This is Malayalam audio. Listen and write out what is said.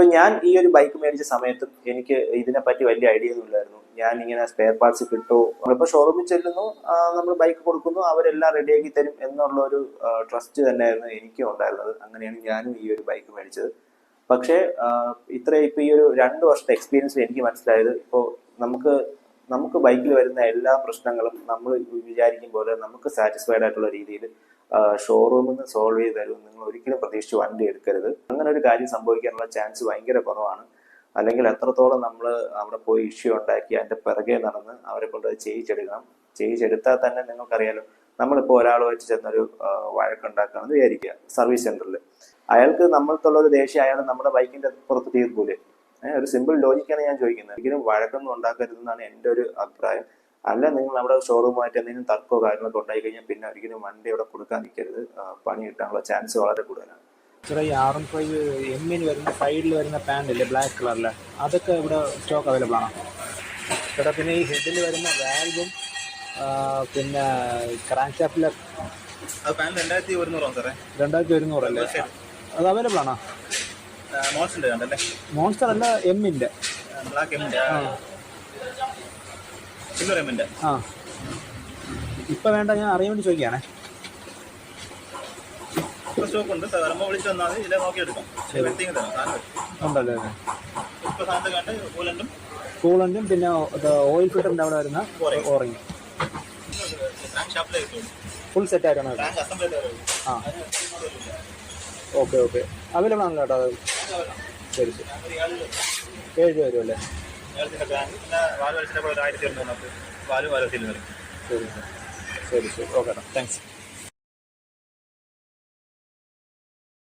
ഇപ്പൊ ഞാൻ ഈ ഒരു ബൈക്ക് മേടിച്ച സമയത്തും എനിക്ക് ഇതിനെപ്പറ്റി വലിയ ഐഡിയ ഒന്നും ഇല്ലായിരുന്നു. ഞാൻ ഇങ്ങനെ സ്പെയർ പാർട്സ് കിട്ടുമോ, നമ്മളിപ്പോൾ ഷോറൂമിൽ ചെല്ലുന്നു, നമ്മൾ ബൈക്ക് കൊടുക്കുന്നു, അവരെല്ലാം റെഡിയാക്കി തരും എന്നുള്ള ഒരു ട്രസ്റ്റ് തന്നെയായിരുന്നു എനിക്കും ഉണ്ടായിരുന്നത്. അങ്ങനെയാണ് ഞാനും ഈ ഒരു ബൈക്ക് മേടിച്ചത്. പക്ഷേ ഇപ്പൊ ഈ ഒരു 2 വർഷത്തെ എക്സ്പീരിയൻസ് എനിക്ക് മനസ്സിലായത്, ഇപ്പോൾ നമുക്ക് ബൈക്കിൽ വരുന്ന എല്ലാ പ്രശ്നങ്ങളും നമ്മൾ വിചാരിക്കും പോലെ നമുക്ക് സാറ്റിസ്ഫൈഡ് ആയിട്ടുള്ള രീതിയിൽ ഷോറൂമിൽ നിന്ന് സോൾവ് ചെയ്ത് തരും. നിങ്ങൾ ഒരിക്കലും പ്രതീക്ഷിച്ച് വണ്ടി എടുക്കരുത്. അങ്ങനെ ഒരു കാര്യം സംഭവിക്കാനുള്ള ചാൻസ് ഭയങ്കര കുറവാണ്. അല്ലെങ്കിൽ എത്രത്തോളം നമ്മൾ അവിടെ പോയി ഇഷ്യൂ ഉണ്ടാക്കി അതിന്റെ പിറകെ നടന്ന് അവരെ കൊണ്ട് ചെയ്യിച്ചെടുക്കണം. ചെയ്യിച്ചെടുത്താൽ തന്നെ നിങ്ങൾക്കറിയാലോ, നമ്മളിപ്പോൾ ഒരാൾ വെച്ച് ചെന്നൊരു വഴക്കുണ്ടാക്കുകയാണെന്ന് വിചാരിക്കുക സർവീസ് സെന്ററിൽ. അയാൾക്ക് നമ്മൾക്കുള്ള ഒരു ദേഷ്യം അയാൾ നമ്മുടെ ബൈക്കിന്റെ പുറത്ത് തീർക്കൂലേ? ഒരു സിമ്പിൾ ലോജിക്കാണ് ഞാൻ ചോദിക്കുന്നത്. ഒരിക്കലും വഴക്കൊന്നും ഉണ്ടാക്കരുതെന്നാണ് എൻ്റെ ഒരു അഭിപ്രായം. അല്ല, നിങ്ങൾ അവിടെ ഷോറൂമായിട്ട് എന്തെങ്കിലും തർക്കമോ കാര്യങ്ങളൊക്കെ ഉണ്ടായി കഴിഞ്ഞാൽ പിന്നെ ഒരിക്കലും വണ്ടി അവിടെ കൊടുക്കാൻ നിൽക്കരുത്. പണി കിട്ടാനുള്ള ചാൻസ് വളരെ കൂടുതലാണ്. ചേട്ടാ, ഈ R15 എമ്മിന് വരുന്ന സൈഡിൽ വരുന്ന പാൻ്റ് ഇല്ലേ, ബ്ലാക്ക് കളറിലെ, അതൊക്കെ ഇവിടെ സ്റ്റോക്ക് അവൈലബിൾ ആണോ ചേട്ടാ? പിന്നെ ഈ ഹെഡിൽ വരുന്ന വാൽവും പിന്നെ ക്രാങ്ക് ഷാഫ്റ്റിലെ പാൻ്റ് 2100 സാറേ. 2100 അല്ലേ? അത് അവൈലബിൾ ആണോ? മോൺസ്റ്റർ അല്ല, എമ്മിൻ്റെ ബ്ലാക്ക് എമ്മിൻ്റെ സിൽവർ എമ്മിൻ്റെ. ആ, ഇപ്പം വേണ്ട, ഞാൻ അറിയാൻ വേണ്ടി ചോദിക്കുകയാണേ. സ്റ്റോക്ക് ഉണ്ട് സാർ, നമ്മൾ വിളിച്ച് വന്നാൽ ഇതിലെ നോക്കിയെടുക്കാം. ഉണ്ടല്ലേ? ഇപ്പോൾ സാധനത്തെ കണ്ട് കൂളൻറ്റും പിന്നെ ഓയിൽ ഫിൽറ്ററിൻ്റെ അവിടെ വരുന്ന ഓറിങ് ഫുൾ സെറ്റ് ആയിട്ടാണ്. ആ, ഓക്കെ ഓക്കെ, അവൈലബിൾ ആണല്ലോ കേട്ടോ. അത് ശരി ശരി, 7 രൂപ വരുമല്ലേ? ശരി ശരി ശരി, ഓക്കെ കേട്ടോ, താങ്ക്സ്.